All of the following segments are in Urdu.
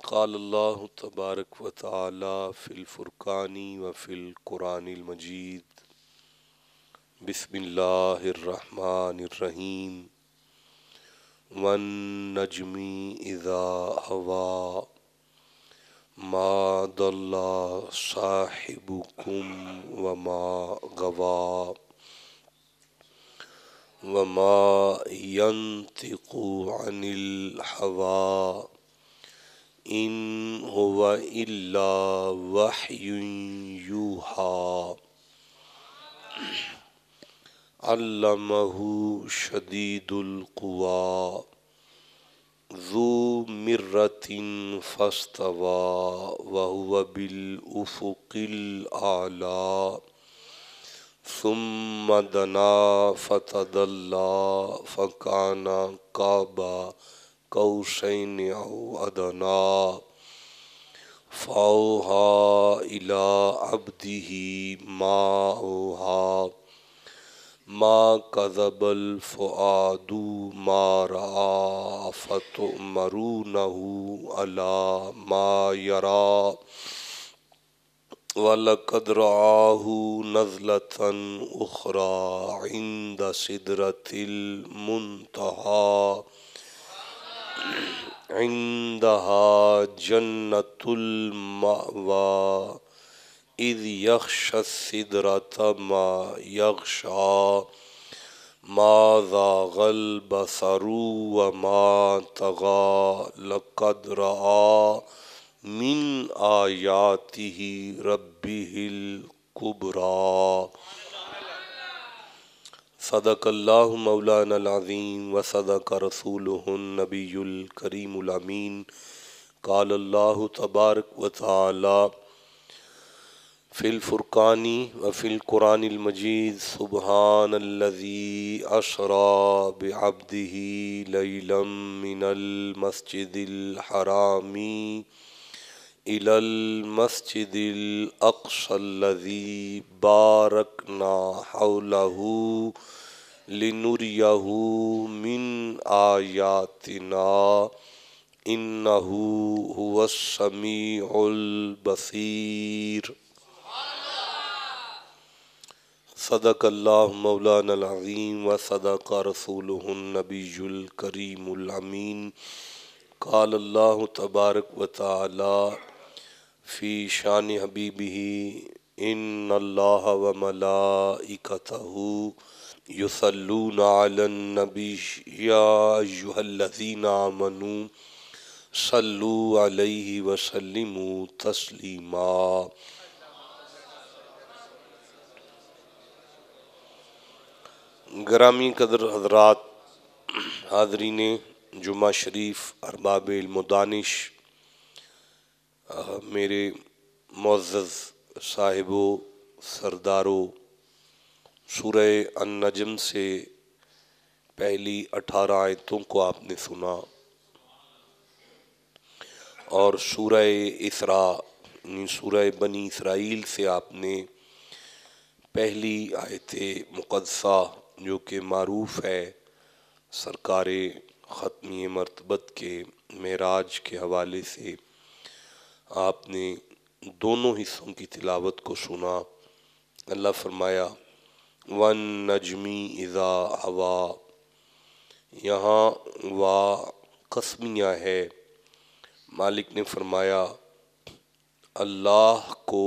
قال اللہ تبارک و تعالی فی الفرقان و فی القرآن المجید بسم اللہ الرحمن الرحیم والنجم اذا ہوا ما ضل صاحبکم وما غوا وما ينطق عن الهوى ان هو الا وحی یوحی علمہ شدید القوى ذو مرۃ فاستوى وهو بالافق الاعلی ثم دنا فتدلى فكان قاب قوسين أو أدنى فأوحى إلى عبده ما أوحى ما كذب الفؤاد ما رأى فتؤمرونه على ما يرى وَلَقَدْ رَآهُ نَزْلَةً أُخْرَى عِندَ سِدْرَةِ الْمُنْتَهَى عِندَهَا جَنَّةُ الْمَأْوَى إِذْ يَغْشَى السِّدْرَةَ مَا يَغْشَى مَا زَاغَ الْبَصَرُ وَمَا طَغَى لَقَدْ رَآهُ من آیاتہ ربہ الکبریٰ صدق اللہ مولانا العظیم وصدق رسولہ النبی الکریم الامین قال اللہ تبارک و تعالی فی الفرقان وفی القرآن المجید سبحان الذی اسریٰ بعبدہ لیلا من المسجد الحرام إلى المسجد الأقصى الذي باركنا حوله لنريه من آياتنا إنه هو السميع البصير صدق اللہ مولانا العظیم وصدق رسوله النبی الکریم الامین قال اللہ تبارک و تعالی فی شان حبیبہ ان اللہ وملائکتہ یصلون علی النبی یا ایہا الذین آمنوا صلوا علیہ وسلموا تسلیما گرامی قدر حضرات، حاضرین جمعہ شریف، ارباب علم و دانش، میرے معزز صاحبوں، سرداروں، سورہ النجم سے پہلی 18 آیتوں کو آپ نے سنا اور سورہ اسراء یعنی سورہ بنی اسرائیل سے آپ نے پہلی آیت مقدسہ جو کہ معروف ہے سرکار ختمی مرتبت کے معراج کے حوالے سے، آپ نے دونوں حصوں کی تلاوت کو سنا۔ اللہ فرمایا وَالنَّجْمِ إِذَا هَوَىٰ، یہاں وا قسمیہ ہے۔ مالک نے فرمایا اللہ کو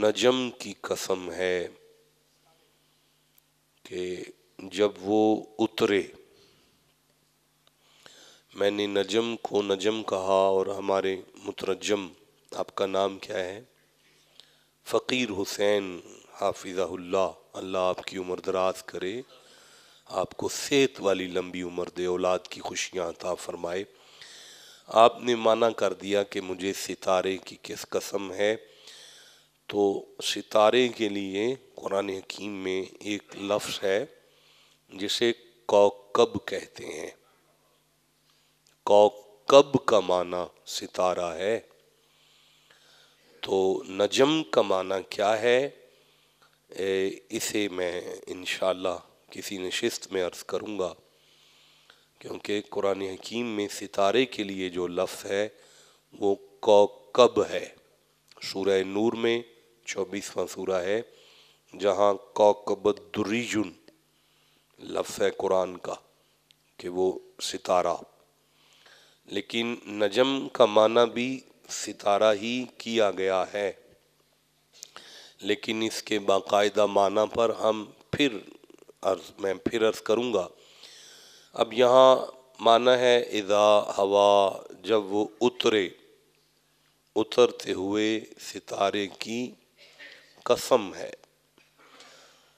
نجم کی قسم ہے کہ جب وہ اترے، میں نے نجم کو نجم کہا اور ہمارے مترجم، آپ کا نام کیا ہے؟ فقیر حسین حافظہ اللہ، اللہ آپ کی عمر دراز کرے، آپ کو صحت والی لمبی عمر دے، اولاد کی خوشیاں عطا فرمائے۔ آپ نے معنی کر دیا کہ مجھے ستارے کی کس قسم ہے، تو ستارے کے لیے قرآن حکیم میں ایک لفظ ہے جسے کوکب کہتے ہیں۔ کوکب کا معنی ستارہ ہے، تو نجم کا معنی کیا ہے اسے میں انشاءاللہ کسی نشست میں عرض کروں گا۔ کیونکہ قرآن حکیم میں ستارے کے لیے جو لفظ ہے وہ کوکب ہے. سورہ نور میں 24واں سورہ ہے جہاں کوکب الدریجن لفظ ہے قرآن کا کہ وہ ستارہ. لیکن نجم کا معنی بھی ستارہ ہی کیا گیا ہے، لیکن اس کے باقاعدہ معنی پر میں پھر عرض کروں گا. اب یہاں معنی ہے اذا ہوا، جب وہ اترتے ہوئے ستارے کی قسم ہے.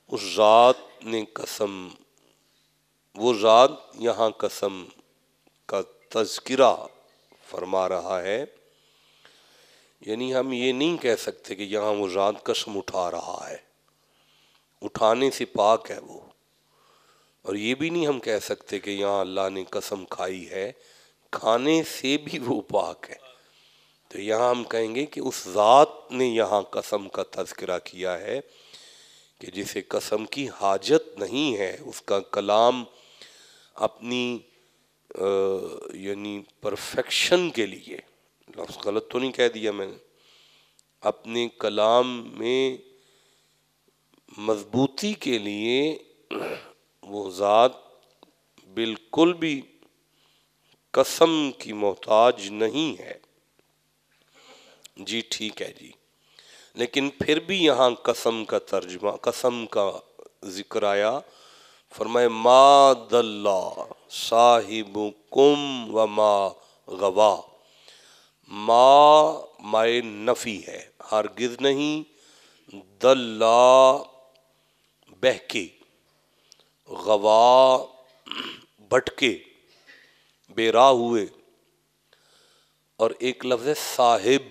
اس ذات نے قسم، وہ ذات یہاں قسم کا تذکرہ فرما رہا ہے. یعنی ہم یہ نہیں کہہ سکتے کہ یہاں وہ ذات قسم اٹھا رہا ہے، اٹھانے سے پاک ہے وہ. اور یہ بھی نہیں ہم کہہ سکتے کہ یہاں اللہ نے قسم کھائی ہے، کھانے سے بھی وہ پاک ہے. تو یہاں ہم کہیں گے کہ اس ذات نے یہاں قسم کا تذکرہ کیا ہے کہ جسے قسم کی حاجت نہیں ہے. اس کا کلام اپنی یعنی پرفیکشن کے لیے، لفظ غلط تو نہیں کہہ دیا میں نے، اپنے کلام میں مضبوطی کے لیے وہ ذات بالکل بھی قسم کی محتاج نہیں ہے. جی ٹھیک ہے جی. لیکن پھر بھی یہاں قسم کا ترجمہ، قسم کا ذکر آیا. فرمائے ما ضل صاحبکم وما غوا. مائے نفی ہے، ہرگز نہیں، ضل بہکے، غوا بھٹکے، بے راہ ہوئے. اور ایک لفظ ہے صاحب.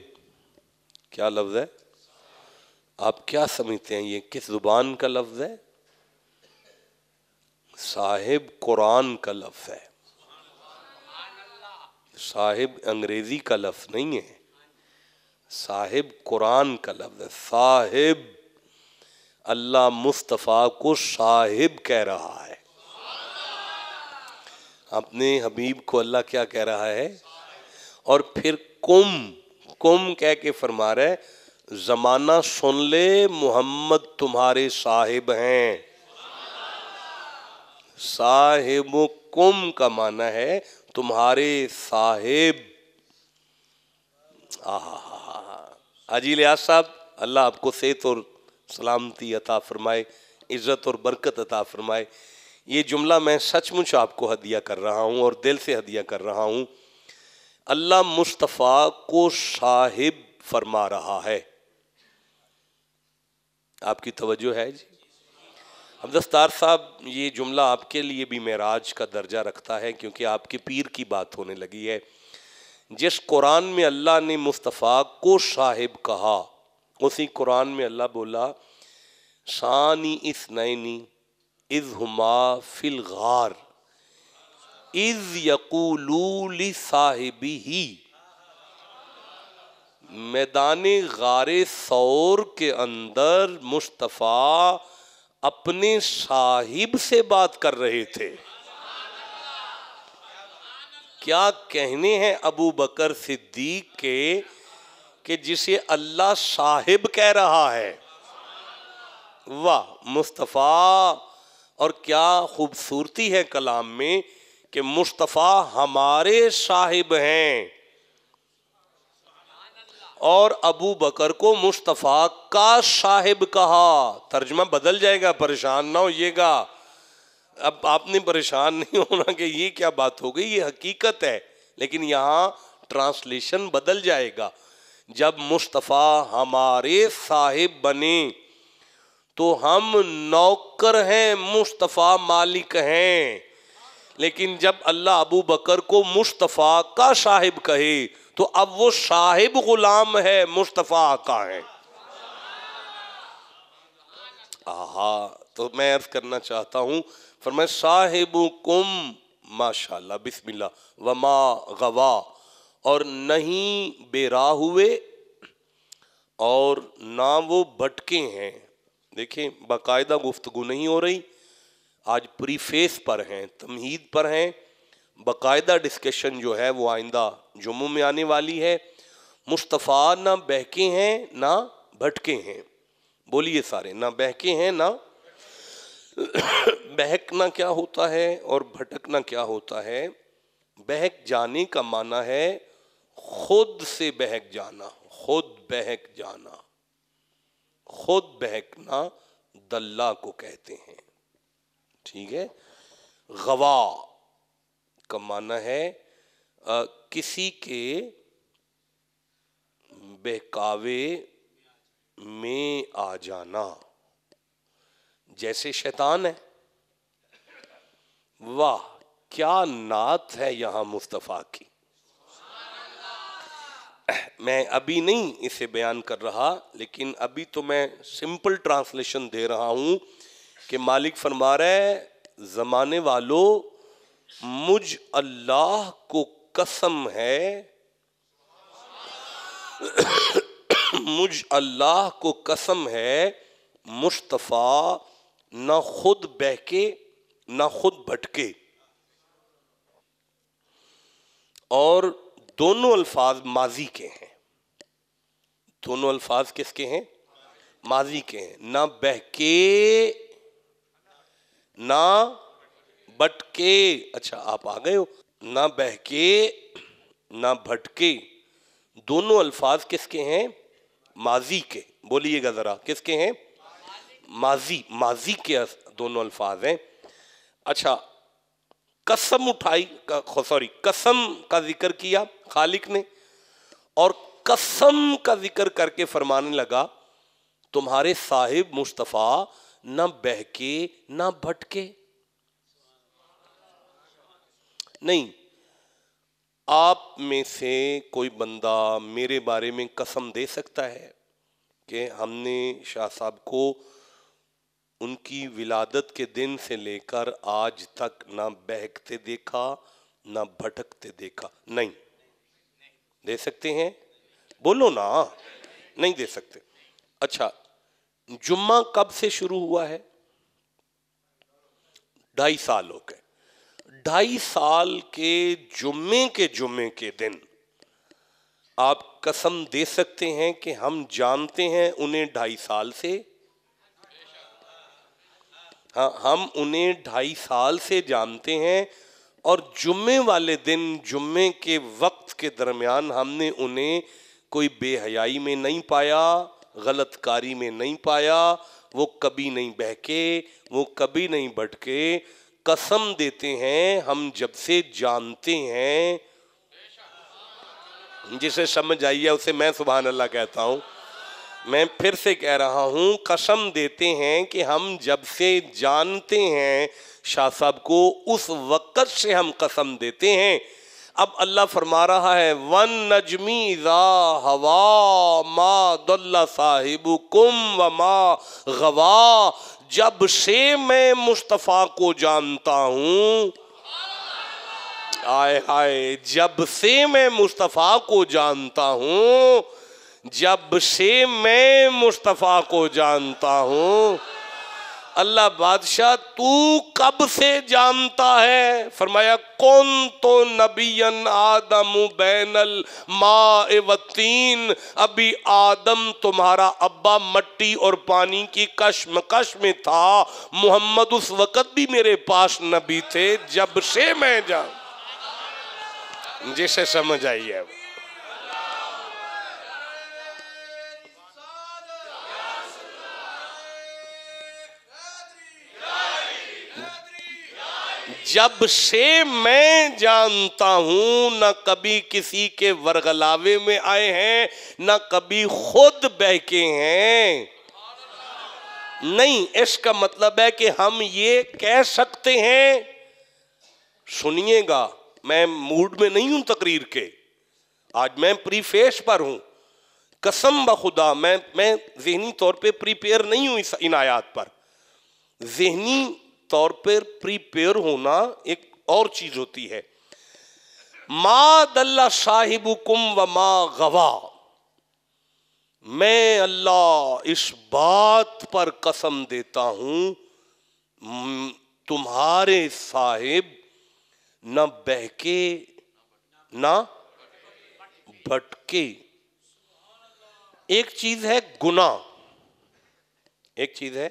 کیا لفظ ہے؟ آپ کیا سمجھتے ہیں یہ کس زبان کا لفظ ہے؟ صاحب قرآن کا لفظ ہے. صاحب انگریزی کا لفظ نہیں ہے، صاحب قرآن کا لفظ ہے. صاحب، اللہ مصطفیٰ کو صاحب کہہ رہا ہے. اپنے حبیب کو اللہ کیا کہہ رہا ہے؟ اور پھر کم کہہ کے فرما رہا ہے زمانہ سن لے محمد تمہارے صاحب ہیں. صاحب کم کا معنی ہے تمہارے صاحب. حاجی الیاس صاحب، اللہ آپ کو صحت اور سلامتی عطا فرمائے، عزت اور برکت عطا فرمائے. یہ جملہ میں سچ مچ آپ کو ہدیہ کر رہا ہوں اور دل سے ہدیہ کر رہا ہوں. اللہ مصطفیٰ کو صاحب فرما رہا ہے. آپ کی توجہ ہے جی؟ اب دستار صاحب، یہ جملہ آپ کے لیے بھی معراج کا درجہ رکھتا ہے کیونکہ آپ کے پیر کی بات ہونے لگی ہے. جس قرآن میں اللہ نے مصطفیٰ کو صاحب کہا، اسی قرآن میں اللہ بولا ثانی اثنین اذ ہما فی الغار اذ یقولوا لصاحبہ. میدان غار ثور کے اندر مصطفیٰ اپنے صاحب سے بات کر رہے تھے. کیا کہنے ہیں ابو بکر صدیق کے کہ جسے اللہ صاحب کہہ رہا ہے. واہ مصطفیٰ! اور کیا خوبصورتی ہے کلام میں کہ مصطفیٰ ہمارے صاحب ہیں اور ابو بکر کو مصطفیٰ کا صاحب کہا. ترجمہ بدل جائے گا، پریشان نہ ہوئیے گا. اب آپ نے پریشان نہیں ہونا کہ یہ کیا بات ہو گئی، یہ حقیقت ہے. لیکن یہاں ٹرانسلیشن بدل جائے گا. جب مصطفیٰ ہمارے صاحب بنے تو ہم نوکر ہیں، مصطفیٰ مالک ہیں. لیکن جب اللہ ابو بکر کو مصطفیٰ کا صاحب کہے تو اب وہ صاحب غلام ہے، مصطفیٰ آقا ہے. تو میں عرض کرنا چاہتا ہوں، فرمائے صاحبکم، ماشاءاللہ بسم اللہ، وما غوا، اور نہیں بے راہ ہوئے اور نہ وہ بھٹکے ہیں. دیکھیں باقاعدہ گفتگو نہیں ہو رہی، آج پری فیس پر ہیں، تمہید پر ہیں. باقاعدہ ڈسکشن جو ہے وہ آئندہ جمعوں میں آنے والی ہے. مصطفیٰ نہ بہکے ہیں نہ بھٹکے ہیں. بولیے سارے, نہ بہکے ہیں نہ بہکنا کیا ہوتا ہے اور بھٹکنا کیا ہوتا ہے؟ بہک جانے کا معنی ہے خود سے بہک جانا, خود بہک جانا. خود بہکنا دلہ کو کہتے ہیں. ٹھیک ہے. غوا کا معنی ہے کسی کے بہکاوے میں آ جانا. جیسے شیطان ہے. واہ کیا نعت ہے یہاں مصطفیٰ کی. میں ابھی نہیں اسے بیان کر رہا, لیکن ابھی تو میں سمپل ٹرانسلیشن دے رہا ہوں کہ مالک فرما رہا ہے زمانے والو مجھ اللہ کو قسم ہے, مجھ اللہ کو قسم ہے مصطفیٰ نہ خود بہکے نہ خود بھٹکے. اور دونوں الفاظ ماضی کے ہیں. دونوں الفاظ کس کے ہیں؟ ماضی کے ہیں. نہ بہکے نہ بھٹکے. اچھا آپ آ گئے ہو. نہ بہکے نہ بھٹکے دونوں الفاظ کس کے ہیں؟ ماضی کے. بولیے گا ذرا کس کے ہیں؟ ماضی. ماضی کے دونوں الفاظ ہیں. اچھا قسم اٹھائی, قسم کا ذکر کیا خالق نے, اور قسم کا ذکر کر کے فرمانے لگا تمہارے صاحب مصطفیٰ نہ بہکے نہ بھٹکے. نہیں, آپ میں سے کوئی بندہ میرے بارے میں قسم دے سکتا ہے کہ ہم نے شاہ صاحب کو ان کی ولادت کے دن سے لے کر آج تک نہ بہکتے دیکھا نہ بھٹکتے دیکھا؟ نہیں. دے سکتے ہیں؟ بولو نا. نہیں دے سکتے. اچھا جمعہ کب سے شروع ہوا ہے؟ 2.5 سال ہو گئے. 2.5 سال کے جمعے کے دن آپ قسم دے سکتے ہیں کہ ہم جانتے ہیں انہیں 2.5 سال سے. ہاں ہم انہیں 2.5 سال سے جانتے ہیں, اور جمعے والے دن جمعے کے وقت کے درمیان ہم نے انہیں کوئی بے حیائی میں نہیں پایا, غلط کاری میں نہیں پایا. وہ کبھی نہیں بہکے, وہ کبھی نہیں بھٹکے. قسم دیتے ہیں ہم جب سے جانتے ہیں. جسے سمجھ آئی ہے اسے میں سبحان اللہ کہتا ہوں. میں پھر سے کہہ رہا ہوں, قسم دیتے ہیں کہ ہم جب سے جانتے ہیں شاہ صاحب کو اس وقت سے ہم قسم دیتے ہیں. اب اللہ فرما رہا ہے وَالنَّجْمِ إِذَا هَوَىٰ مَا ضَلَّ صَاحِبُكُمْ وَمَا غَوَىٰ. جب سے میں مصطفیٰ کو جانتا ہوں, آئے ہائے, جب سے میں مصطفیٰ کو جانتا ہوں, جب سے میں مصطفیٰ کو جانتا ہوں. اللہ بادشاہ تو کب سے جانتا ہے؟ فرمایا کنت نبیا آدم بین الماء والطین. ابھی آدم تمہارا ابا مٹی اور پانی کی کشمکش میں تھا, محمد اس وقت بھی میرے پاس نبی تھے جب سے میں جسے سمجھ آئی ہے. جب سے میں جانتا ہوں, نہ کبھی کسی کے ورغلاوے میں آئے ہیں, نہ کبھی خود بہکے ہیں. نہیں, اس کا مطلب ہے کہ ہم یہ کہہ سکتے ہیں, سنیے گا میں موڈ میں نہیں ہوں تقریر کے, آج میں پری فیس پر ہوں. قسم بخدا میں ذہنی طور پہ پریپیئر نہیں ہوں ان آیات پر. ذہنی طور پر پریپیئر ہونا ایک اور چیز ہوتی ہے. ما دل صاحبکم وما غوا. میں اللہ اس بات پر قسم دیتا ہوں تمہارے صاحب نہ بہکے نہ بھٹکے. ایک چیز ہے گناہ، ایک چیز ہے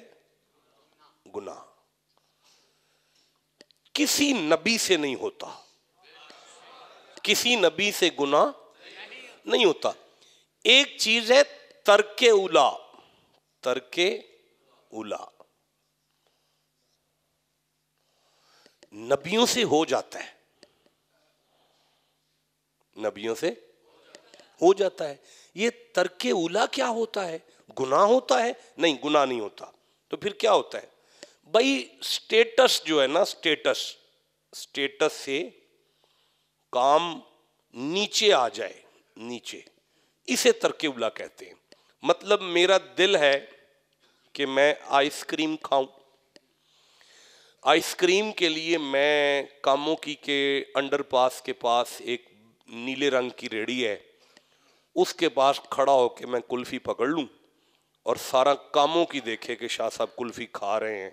گناہ. کسی نبی سے نہیں ہوتا، کسی نبی سے گناہ نہیں ہوتا. ایک چیز ہے ترک اولا، ترک اولا نبیوں سے ہو جاتا ہے، نبیوں سے ہو جاتا ہے. یہ ترک اولا کیا ہوتا ہے؟ گناہ ہوتا ہے؟ نہیں، گناہ نہیں ہوتا. تو پھر کیا ہوتا ہے بھائی؟ سٹیٹس جو ہے نا، سٹیٹس سے کام نیچے آ جائے، نیچے، اسے ترک اولا کہتے ہیں. مطلب میرا دل ہے کہ میں آئس کریم کھاؤں، آئس کریم کے لیے میں کاموں کی کے انڈر پاس کے پاس ایک نیلے رنگ کی ریڑھی ہے، اس کے پاس کھڑا ہو کے میں کلفی پکڑ لوں اور سارا کاموں کی دیکھے کہ شاہ صاحب کلفی کھا رہے ہیں.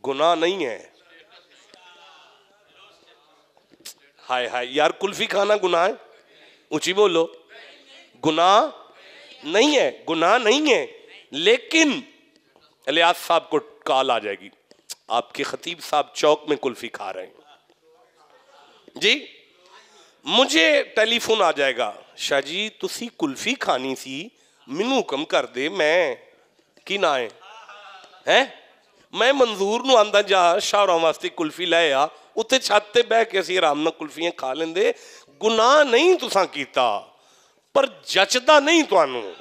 گناہ نہیں ہے. ہائے ہائے یار، کلفی کھانا گناہ ہے؟ اونچی بولو. گناہ نہیں ہے، گناہ نہیں ہے. لیکن الیاس صاحب کو کال آ جائے گی، آپ کے خطیب صاحب چوک میں کلفی کھا رہے ہیں جی، مجھے ٹیلی فون آ جائے گا، شاہ جی تسی کلفی کھانی سی، مینوں حکم کر دے، میں کی نہ ہے میں منظور نو آندا جا شاہراں واسطے کلفی لے آ، اتنے چھت تے بہ کے اسی آرام نال کلفیاں کھا لیندے. گناہ نہیں تساں کیتا، پر جچدا نہیں تانوں.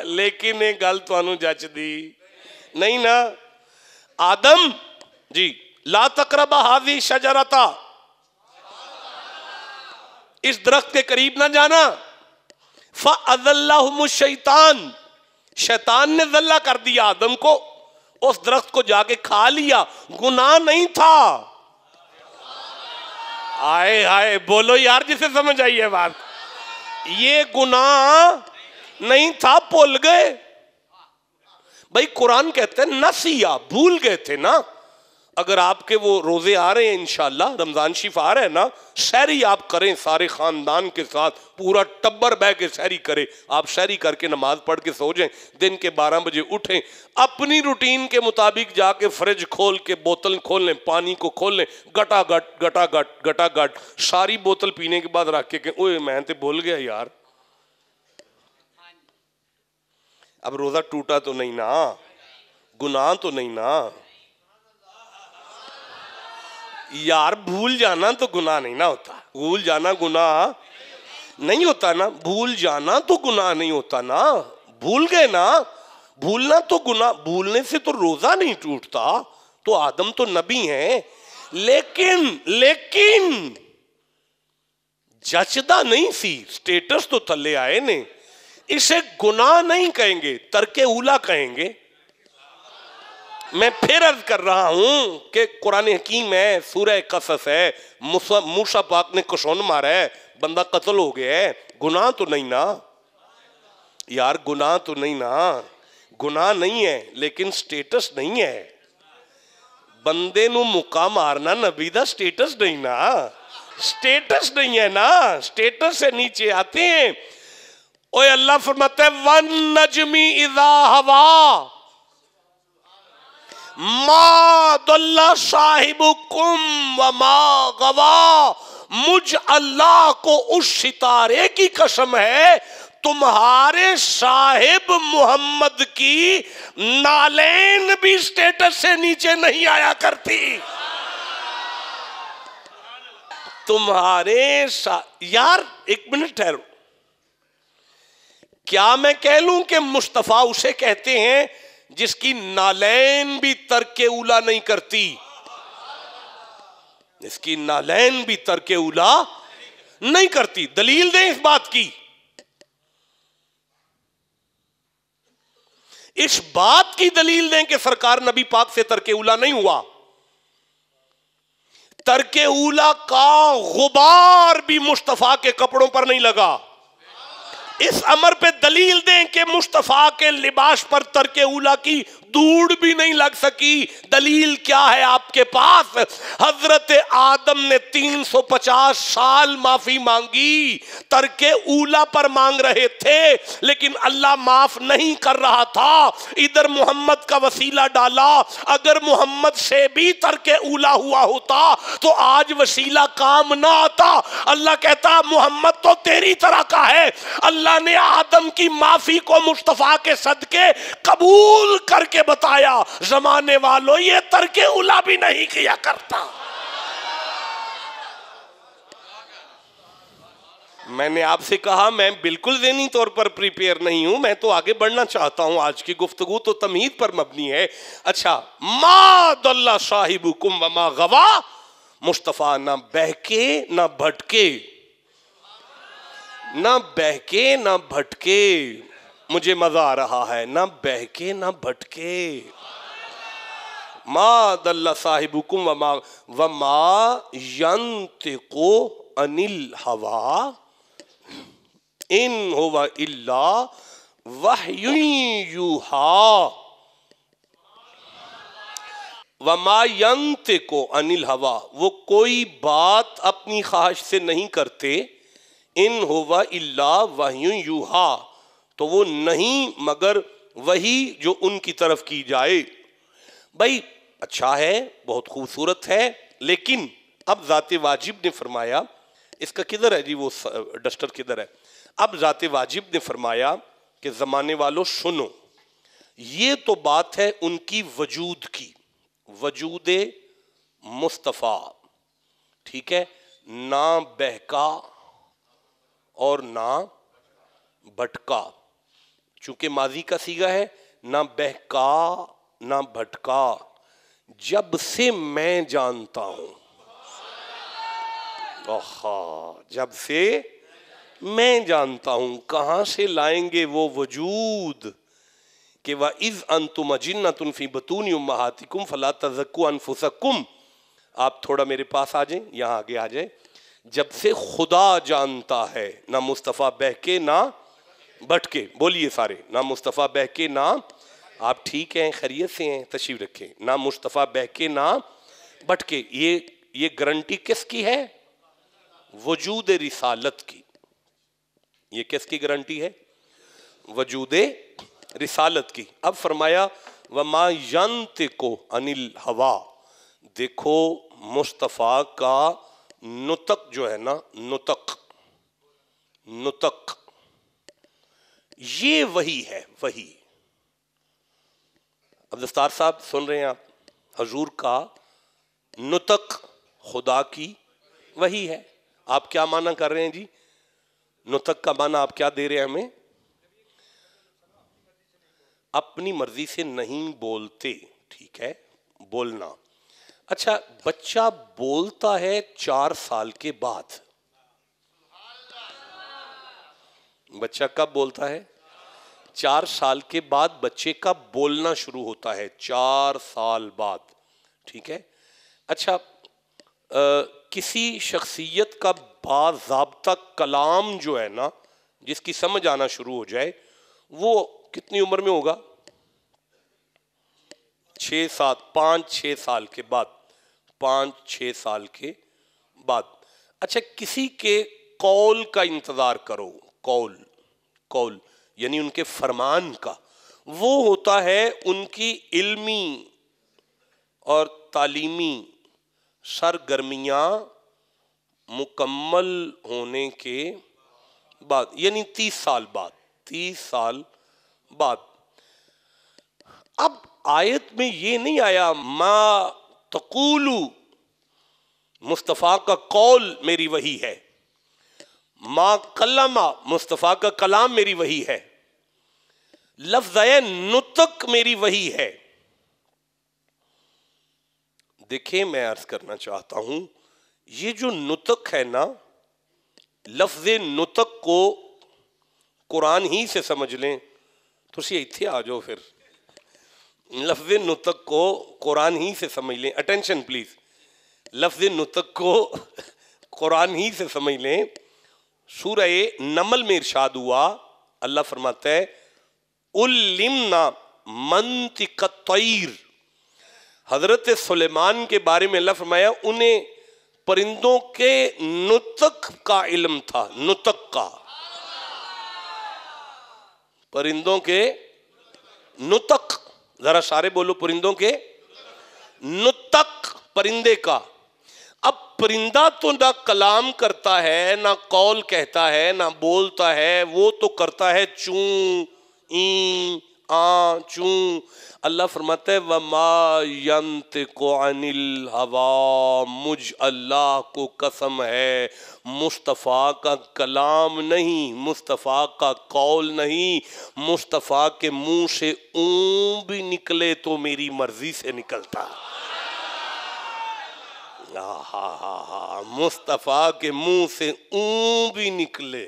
لیکن یہ گل تانوں جچدی نہیں نا. آدم جی لا تقربا ہذی شجرتا، اس درخت کے قریب نہ جانا. فَأَذَلَّهُمُ الشَّيْطَانُ، شیطان نے ذلہ کر دیا آدم کو، اس درخت کو جا کے کھا لیا. گناہ نہیں تھا. آئے آئے بولو یار جسے سمجھ آئی ہے بات. یہ گناہ نہیں تھا، بھول گئے. بھائی قرآن کہتے ہیں نسیا، بھول گئے تھے نا. اگر آپ کے وہ روزے آ رہے ہیں انشاءاللہ، رمضان شریف آ رہے ہیں نا، سحری آپ کریں سارے خاندان کے ساتھ، پورا ٹبر بہ کے سحری کریں. آپ سحری کر کے نماز پڑھ کے سو جائیں، دن کے 12 بجے اٹھیں، اپنی روٹین کے مطابق جا کے فریج کھول کے بوتل کھول لیں، پانی کو کھول لیں، گٹا گٹ گٹا گٹ گٹا گٹ ساری بوتل پینے کے بعد رکھ کے کہ اوئے میں تے بھول گیا یار. اب روزہ ٹوٹا تو نہیں نا، گناہ تو نہیں نا یار. بھول جانا تو گناہ نہیں نہ ہوتا، بھول جانا گناہ نہیں ہوتا نا، بھول جانا تو گناہ نہیں ہوتا نا. بھول گئے نا، بھولنا تو گناہ، بھولنے سے تو روزہ نہیں ٹوٹتا. تو آدم تو نبی ہیں، لیکن جچدہ نہیں سی، سٹیٹس تو تھلے آئے نے. اسے گناہ نہیں کہیں گے، ترک اولا کہیں گے. میں پھر عرض کر رہا ہوں کہ قرآن حکیم ہے، سورہ قصص ہے، موسیٰ پاک نے کشون مارا ہے، بندہ قتل ہو گیا ہے. گناہ تو نہیں نا یار، گناہ تو نہیں نا. گناہ نہیں ہے لیکن سٹیٹس نہیں ہے. بندے نو مکہ مارنا نبی دا سٹیٹس نہیں نا، سٹیٹس نہیں ہے نا. سٹیٹس سے نیچے آتے ہیں. اوے اللہ فرماتا ہے وَالنَّجْمِ إِذَا هَوَى ما ضل صاحبکم وما غوا. مجھ اللہ کو اس ستارے کی قسم ہے تمہارے صاحب محمد کی نالین بھی سٹیٹس سے نیچے نہیں آیا کرتی. تمہارے یار ایک منٹ ٹھہرو، کیا میں کہہ لوں کہ مصطفیٰ اسے کہتے ہیں جس کی نالین بھی ترک اولا نہیں کرتی؟ اس کی نالین بھی ترک اولا نہیں کرتی. دلیل دیں اس بات کی. اس بات کی دلیل دیں کہ سرکار نبی پاک سے ترک اولا نہیں ہوا. ترک اولا کا غبار بھی مصطفیٰ کے کپڑوں پر نہیں لگا. اس امر پہ دلیل دیں کہ مصطفیٰ کے لباس پر ترک اولا کی دوڑ بھی نہیں لگ سکی. دلیل کیا ہے آپ کے پاس؟ حضرت آدم نے 350 سال معافی مانگی، ترک اولا پر مانگ رہے تھے لیکن اللہ معاف نہیں کر رہا تھا. ادھر محمد کا وسیلہ ڈالا. اگر محمد سے بھی ترک اولا ہوا ہوتا تو آج وسیلہ کام نہ آتا. اللہ کہتا محمد تو تیری طرح کا ہے. اللہ نے آدم کی معافی کو مصطفیٰ کے صدقے قبول کر کے بتایا زمانے والوں یہ ترک اولا بھی نہیں کیا کرتا. میں نے آپ سے کہا میں بالکل ذہنی طور پر پریپیئر نہیں ہوں، میں تو آگے بڑھنا چاہتا ہوں. آج کی گفتگو تو تمہید پر مبنی ہے. اچھا، ما ضل صاحبکم وما غوا، مصطفیٰ نہ بہکے نہ بھٹکے، نہ بہکے نہ بھٹکے. مجھے مزہ آ رہا ہے، نہ بہکے نہ بھٹکے. ما ضل صاحبکم وما ینطق عن الہوی ان هو الا وحی یوحی. وما ینطق عن الہوی، وہ کوئی بات اپنی خواہش سے نہیں کرتے. ان هو الا وحی یوحی، تو وہ نہیں مگر وہی جو ان کی طرف کی جائے. بھائی اچھا ہے، بہت خوبصورت ہے، لیکن اب ذات واجب نے فرمایا، اس کا کدھر ہے جی وہ ڈسٹر کدھر ہے؟ اب ذات واجب نے فرمایا کہ زمانے والوں سنو، یہ تو بات ہے ان کی وجود کی، وجود مصطفیٰ، ٹھیک ہے، نہ بہکا اور نہ بھٹکا. چونکہ ماضی کا صیغہ ہے، نہ بہکا نہ بھٹکا، جب سے میں جانتا ہوں. جب سے میں جانتا ہوں. کہاں سے لائیں گے وہ وجود کہ وَإِذْ أَنْتُمْ أَجِنَّةٌ فِي بُطُونِ أُمَّهَاتِكُمْ فَلَا تَزَكُّوا أَنفُسَكُمْ. آپ تھوڑا میرے پاس آ جائیں، یہاں آگے آ جائیں. جب سے خدا جانتا ہے، نہ مصطفیٰ بہکے نہ بھٹکے. بولیے سارے، نہ مصطفیٰ بہکے نہ، آپ ٹھیک ہیں، خیریت سے ہیں، تشریف رکھیں. نہ مصطفیٰ بہکے نہ بھٹکے. یہ گارنٹی کس کی ہے؟ وجود رسالت کی. یہ کس کی گارنٹی ہے؟ وجود رسالت کی. اب فرمایا وما ینطق عن الہوی. دیکھو مصطفیٰ کا نطق جو ہے نا، نطق یہ وہی ہے، وہی. اب دستار صاحب سن رہے ہیں آپ، حضور کا نطق خدا کی وہی ہے. آپ کیا معنی کر رہے ہیں جی؟ نطق کا معنی آپ کیا دے رہے ہیں ہمیں؟ اپنی مرضی سے نہیں بولتے، ٹھیک ہے، بولنا. اچھا، بچہ بولتا ہے 4 سال کے بعد. بچہ کب بولتا ہے؟ 4 سال کے بعد بچے کا بولنا شروع ہوتا ہے، 4 سال بعد، ٹھیک ہے. اچھا، کسی شخصیت کا باضابطہ کلام جو ہے نا، جس کی سمجھ آنا شروع ہو جائے، وہ کتنی عمر میں ہوگا؟ 5-6 سال کے بعد. 5-6 سال کے بعد. اچھا، کسی کے قول کا انتظار کرو. قول یعنی ان کے فرمان کا. وہ ہوتا ہے ان کی علمی اور تعلیمی سرگرمیاں مکمل ہونے کے بعد، یعنی 30 سال بعد. 30 سال بعد. اب آیت میں یہ نہیں آیا ما تقولو، مصطفیٰ کا قول میری وہی ہے. ما کلمہ، مصطفیٰ کا کلام میری وہی ہے. لفظ نطق میری وہی ہے. دیکھیں، میں عرض کرنا چاہتا ہوں، یہ جو نطق ہے نا، لفظ نطق کو قرآن ہی سے سمجھ لیں تو اتھے آ جاؤ. پھر لفظ نطق کو قرآن ہی سے سمجھ لیں. Attention plays. لفظ نطق کو قرآن ہی سے سمجھ لیں. سورہ نمل میں ارشاد ہوا، اللہ فرماتا ہے علمنا منطق الطیر، حضرت سلیمان کے بارے میں اللہ فرمایا انہیں پرندوں کے نطق کا علم تھا، نطق کا، پرندوں کے نطق، ذرا سارے بولو، پرندوں کے نطق، پرندے کا۔ اب پرندہ تو نہ کلام کرتا ہے، نہ قول کہتا ہے، نہ بولتا ہے، وہ تو کرتا ہے چوں این آ چوں۔ اللہ فرماتا ہے وَمَا يَنْطِقُ عَنِ الْهَوَىٰ، مجھ اللہ کو قسم ہے مصطفیٰ کا کلام نہیں، مصطفیٰ کا قول نہیں، مصطفیٰ کے منہ سے اون بھی نکلے تو میری مرضی سے نکلتا۔ مصطفیٰ کے منہ سے اون بھی نکلے،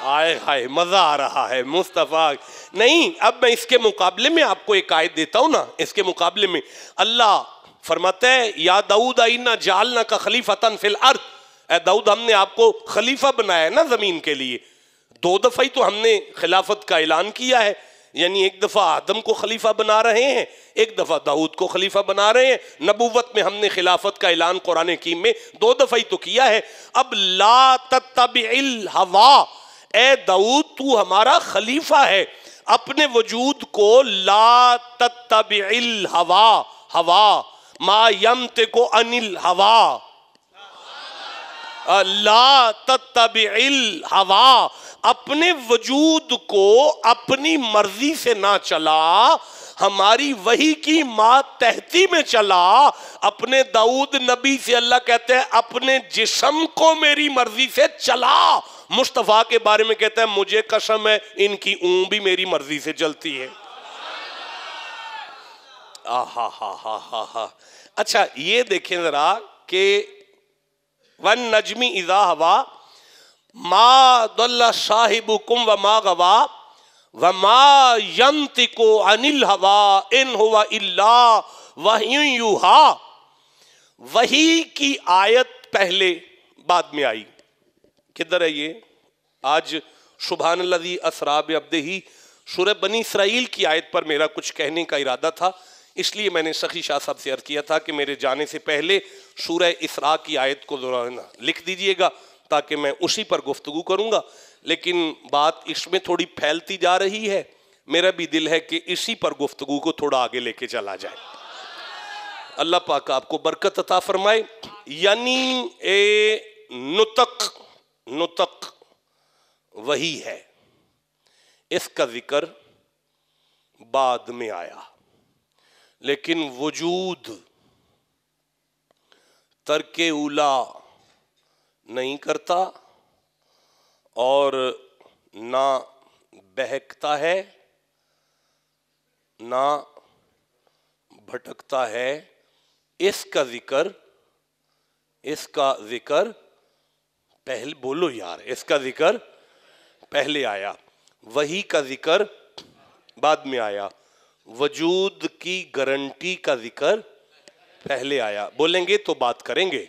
آئے ہائے مزہ آ رہا ہے مصطفیٰ نہیں۔ اب میں اس کے مقابلے میں آپ کو ایک آیت دیتا ہوں نا، اس کے مقابلے میں اللہ فرماتا ہے یا داؤد انا جعلناک خلیفۃ فی الارض، اے داؤد ہم نے آپ کو خلیفہ بنایا ہے نا زمین کے لیے۔ 2 دفعہ ہی تو ہم نے خلافت کا اعلان کیا ہے، یعنی ایک دفعہ آدم کو خلیفہ بنا رہے ہیں، ایک دفعہ داؤد کو خلیفہ بنا رہے ہیں۔ نبوت میں ہم نے خلافت کا اعلان قرآن حکیم میں 2 دفعہ ہی تو کیا ہے۔ اب لا تتبع الہوا، اے داؤد تو ہمارا خلیفہ ہے، اپنے وجود کو لا تتبع الہوا، ہوا ما ینطق عن الہوا، لا تتبع الہوا، اپنے وجود کو اپنی مرضی سے نہ چلا، ہماری وحی کی ماتحتی میں چلا۔ اپنے داؤد نبی سے اللہ کہتے ہیں اپنے جسم کو میری مرضی سے چلا۔ مصطفیٰ کے بارے میں کہتا ہے مجھے قسم ہے ان کی اون بھی میری مرضی سے چلتی ہے۔ اچھا یہ دیکھیں ذرا کہ وَالنَّجْمِ إِذَا هَوَىٰ مَا ضَلَّ صَاحِبُكُمْ وَمَا غَوَىٰ وَمَا يَنْطِقُ عَنِ الْهَوَىٰ إِنْ هُوَ إِلَّا وَحْيٌ يُوحَىٰ۔ وحی کی آیت پہلے بعد میں آئی، کدھر ہے یہ؟ آج سبحان الذی اسریٰ بعبدہ سورہ بنی اسرائیل کی آیت پر میرا کچھ کہنے کا ارادہ تھا، اس لیے میں نے سخی شاہ صاحب سے عرض کیا تھا کہ میرے جانے سے پہلے سورہ اسراء کی آیت کو لکھ دیجئے گا تاکہ میں اسی پر گفتگو کروں گا، لیکن بات اس میں تھوڑی پھیلتی جا رہی ہے، میرا بھی دل ہے کہ اسی پر گفتگو کو تھوڑا آگے لے کے چلا جائے۔ اللہ پاک آپ کو برکت عطا فرمائے۔ یعنی نطق وہی ہے، اس کا ذکر بعد میں آیا، لیکن وجود ترک اولا نہیں کرتا اور نہ بہکتا ہے نہ بھٹکتا ہے۔ اس کا ذکر پہلے، بولو یار، اس کا ذکر پہلے آیا، وحی کا ذکر بعد میں آیا، وجود کی گارنٹی کا ذکر پہلے آیا۔ بولیں گے تو بات کریں گے۔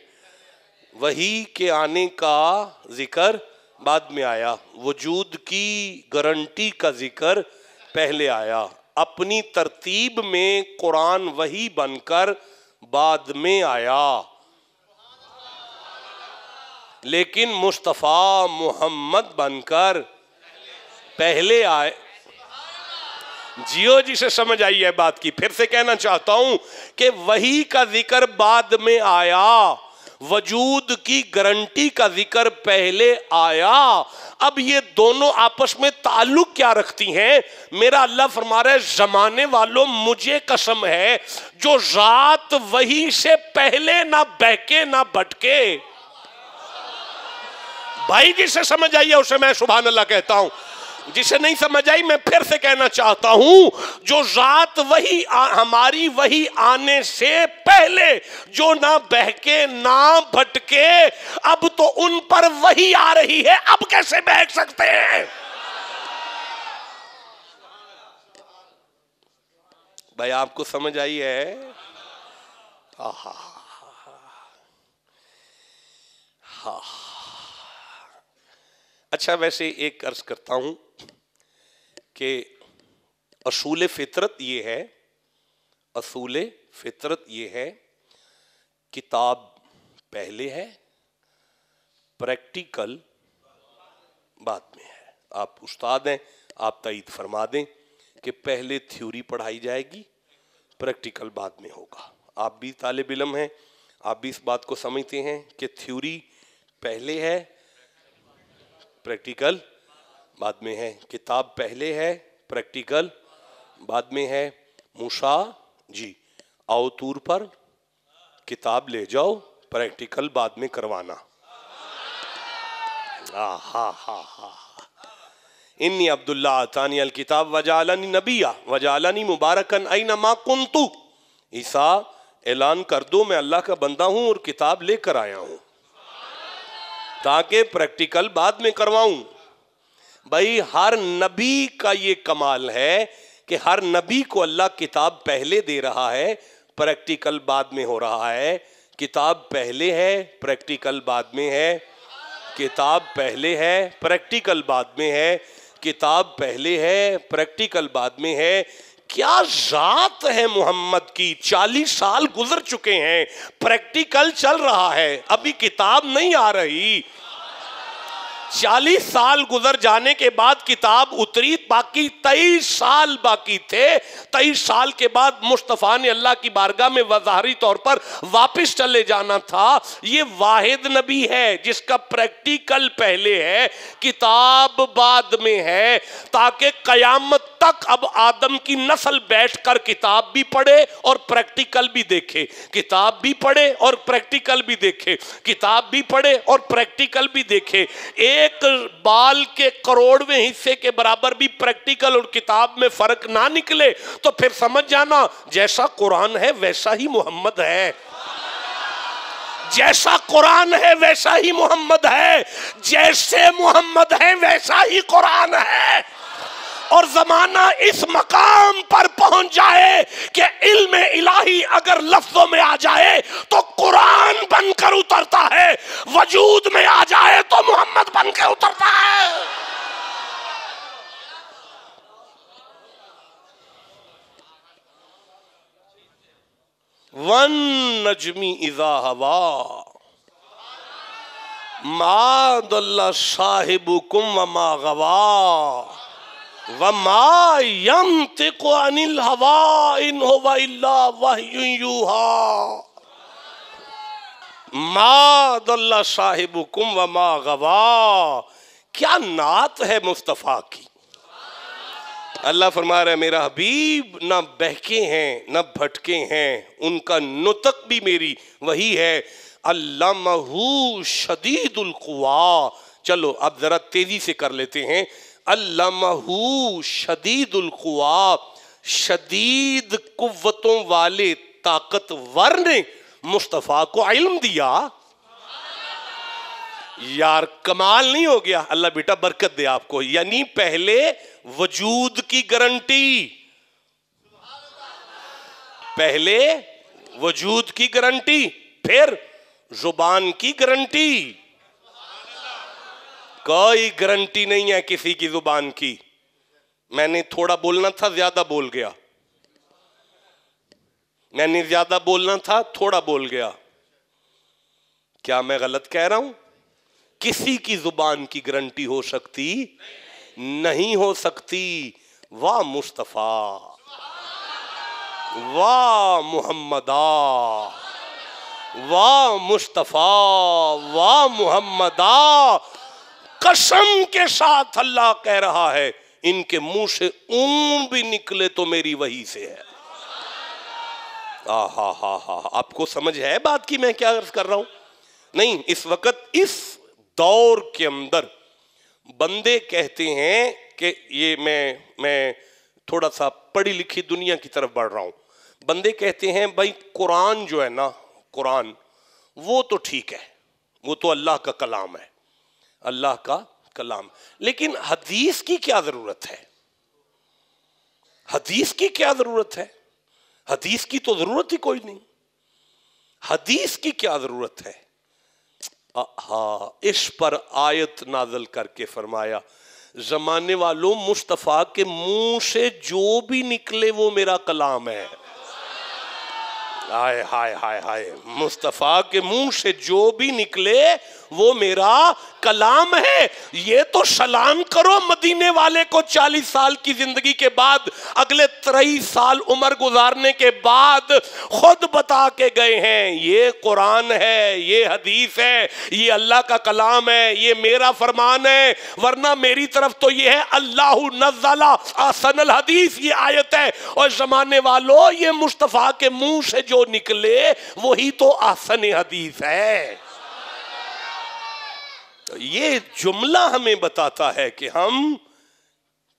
وحی کے آنے کا ذکر بعد میں آیا، وجود کی گارنٹی کا ذکر پہلے آیا۔ اپنی ترتیب میں قرآن وحی بن کر بعد میں آیا، لیکن مصطفیٰ محمد بن کر پہلے آئے۔ جیو جی سے سمجھ آئی ہے بات کی۔ پھر سے کہنا چاہتا ہوں کہ وحی کا ذکر بعد میں آیا، وجود کی گارنٹی کا ذکر پہلے آیا۔ اب یہ دونوں آپس میں تعلق کیا رکھتی ہیں؟ میرا اللہ فرما رہا ہے زمانے والوں مجھے قسم ہے جو ذات وحی سے پہلے نہ بہکے نہ بھٹکے۔ بھائی جسے سمجھ آئی ہے اسے میں سبحان اللہ کہتا ہوں، جسے نہیں سمجھ آئی میں پھر سے کہنا چاہتا ہوں، جو ذات وحی ہماری وحی آنے سے پہلے جو نہ بہکے نہ بھٹکے، اب تو ان پر وحی آ رہی ہے، اب کیسے بہک سکتے ہیں؟ بھائی آپ کو سمجھ آئی ہے؟ اچھا ویسے ایک عرض کرتا ہوں کہ اصول فطرت یہ ہے، اصول فطرت یہ ہے، کتاب پہلے ہے، پریکٹیکل بعد میں ہے۔ آپ استاد ہیں، آپ تائید فرما دیں کہ پہلے تھیوری پڑھائی جائے گی، پریکٹیکل بعد میں ہوگا۔ آپ بھی طالب علم ہیں، آپ بھی اس بات کو سمجھتے ہیں کہ تھیوری پہلے ہے، پریکٹیکل بعد میں ہے، کتاب پہلے ہے، پریکٹیکل بعد میں ہے۔ موسیٰ جی آؤ طور پر، کتاب لے جاؤ، پریکٹیکل بعد میں کروانا۔ انی عبداللہ آتانی الکتاب وجعلنی نبیا وجعلنی مبارکن اینما کنت۔ عیسیٰ اعلان کر دو میں اللہ کا بندہ ہوں اور کتاب لے کر آیا ہوں تاکہ پریکٹیکل بعد میں کرواؤں۔ بھائی ہر نبی کا یہ کمال ہے کہ ہر نبی کو اللہ کتاب پہلے دے رہا ہے، پریکٹیکل بعد میں ہو رہا ہے۔ کتاب پہلے ہے، پریکٹیکل بعد میں ہے۔ کتاب پہلے ہے، پریکٹیکل بعد میں ہے۔ کتاب پہلے ہے، پریکٹیکل بعد میں ہے۔ کیا ذات ہے محمد کی! 40 سال گزر چکے ہیں، پریکٹیکل چل رہا ہے، ابھی کتاب نہیں آ رہی۔ 40 سال گزر جانے کے بعد کتاب اتری، باقی 23 سال باقی تھے۔ 23 سال کے بعد مصطفیٰ نے اللہ کی بارگاہ میں ظاہری طور پر واپس چلے جانا تھا۔ یہ واحد نبی ہے جس کا پریکٹیکل پہلے ہے، کتاب بعد میں ہے، تاکہ قیامت تک اب آدم کی نسل بیٹھ کر کتاب بھی پڑھے اور پریکٹیکل بھی دیکھے، کتاب بھی پڑھے اور پریکٹیکل بھی دیکھے، کتاب بھی پڑھے اور پریکٹیکل بھی دیکھے۔ ایک بال کے کروڑویں حصے کے برابر بھی پریکٹیکل اور کتاب میں فرق نہ نکلے تو پھر سمجھ جانا جیسا قرآن ہے ویسا ہی محمد ہے، جیسا قرآن ہے ویسا ہی محمد ہے، جیسے محمد ہے ویسا ہی قرآن ہے۔ اور زمانہ اس مقام پر پہنچ جائے کہ علم الہی اگر لفظوں میں آ جائے تو قرآن بن کر اترتا ہے، وجود میں آ جائے تو محمد بن کے اترتا ہے۔ وَالنَّجْمِ إِذَا هَوَىٰ مَا ضَلَّ صَاحِبُكُمْ وَمَا غَوَىٰ وَمَا يَنطِقُ عَنِ الْهَوَىٰ إِنْ هُوَ إِلَّا وَحْيٌ يُوحَىٰ مَا ضَلَّ صَاحِبُكُمْ وَمَا غَوَىٰ۔ کیا نعت ہے مصطفیٰ کی! اللہ فرما رہا ہے میرا حبیب نہ بہکے ہیں نہ بھٹکے ہیں، ان کا نطق بھی میری وہی ہے۔ علمہ شدید القوا، چلو اب ذرا تیزی سے کر لیتے ہیں۔ علمہ شدید القوا، شدید قوتوں والے طاقتور نے مصطفیٰ کو علم دیا۔ یار کمال نہیں ہو گیا؟ اللہ بیٹا برکت دے آپ کو۔ یعنی پہلے وجود کی گارنٹی، پہلے وجود کی گارنٹی، پھر زبان کی گارنٹی۔ کوئی گارنٹی نہیں ہے کسی کی زبان کی۔ میں نے تھوڑا بولنا تھا زیادہ بول گیا، میں نے زیادہ بولنا تھا تھوڑا بول گیا۔ کیا میں غلط کہہ رہا ہوں؟ کسی کی زبان کی گارنٹی ہو سکتی نہیں ہو سکتی۔ واہ مصطفیٰ، واہ محمدہ، واہ مصطفیٰ، واہ محمدہ۔ قسم کے ساتھ اللہ کہہ رہا ہے ان کے منہ سے اون بھی نکلے تو میری وحی سے ہے۔ آپ کو سمجھ ہے بات کی میں کیا عرض کر رہا ہوں؟ نہیں، اس وقت اس دور کے اندر بندے کہتے ہیں کہ یہ میں تھوڑا سا پڑھی لکھی دنیا کی طرف بڑھ رہا ہوں۔ بندے کہتے ہیں بھائی قرآن جو ہے نا، قرآن وہ تو ٹھیک ہے، وہ تو اللہ کا کلام ہے، اللہ کا کلام، لیکن حدیث کی کیا ضرورت ہے؟ حدیث کی کیا ضرورت ہے؟ حدیث کی تو ضرورت ہی کوئی نہیں، حدیث کی کیا ضرورت ہے؟ اس پر آیت نازل کر کے فرمایا زمانے والوں مصطفیٰ کے منہ سے جو بھی نکلے وہ میرا کلام ہے. ہائے ہائے ہائے ہائے، مصطفیٰ کے منہ سے جو بھی نکلے وہ میرا کلام ہے. یہ تو سلام کرو مدینے والے کو 40 سال کی زندگی کے بعد، اگلے 23 سال عمر گزارنے کے بعد خود بتا کے گئے ہیں یہ قرآن ہے، یہ حدیث ہے، یہ اللہ کا کلام ہے، یہ میرا فرمان ہے. ورنہ میری طرف تو یہ ہے اللہ نزل احسن الحدیث، یہ آیت ہے. اور زمانے والوں یہ مصطفیٰ کے منہ سے جو نکلے وہی تو احسن حدیث ہے. یہ جملہ ہمیں بتاتا ہے کہ ہم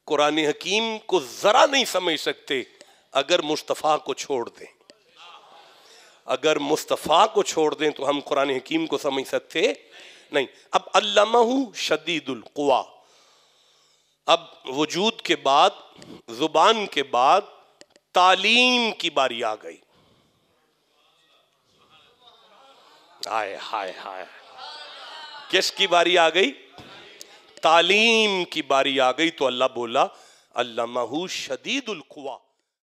قرآن حکیم کو ذرا نہیں سمجھ سکتے اگر مصطفیٰ کو چھوڑ دیں. اگر مصطفیٰ کو چھوڑ دیں تو ہم قرآن حکیم کو سمجھ سکتے نہیں. اب علمہ شدید القویٰ، اب وجود کے بعد، زبان کے بعد تعلیم کی باری آ گئی. ہائے ہائے ہائے، کس کی باری آ گئی؟ تعلیم کی باری آ گئی. تو اللہ بولا علمہ شدید القویٰ.